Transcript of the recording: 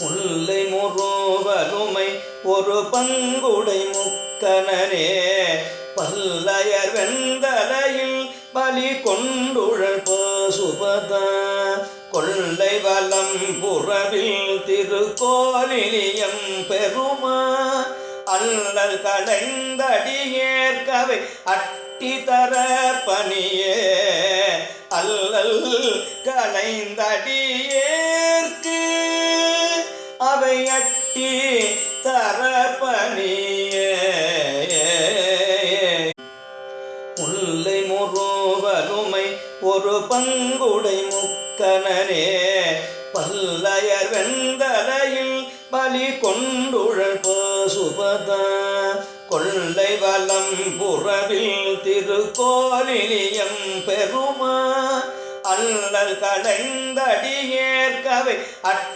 முல்லை முறுவலுமை ஒரு பங்குடை முக்கணனே பல்லையர் வெந்தலையில் பலி கொண்டுழல் பசுபத கொள்ளை வலம் புறவில் திருக்கோலிலியம் பெருமா அல்லல் களைந்தடியேற்கவை அட்டி தர பணியே அல்லல் களைந்தடியேற்கு அவை அட்டி தர பணியே. முல்லை முறுவலுமை ஒரு பங்குடை முக்கணனே பல்லையர் வெந்தலையில் பலி கொண்டுழல் பசுபத கொள்ளை வலம் புறவில் திருக்கோலிலியம் பெருமா அல்லல் களைந்தடியேற்கவை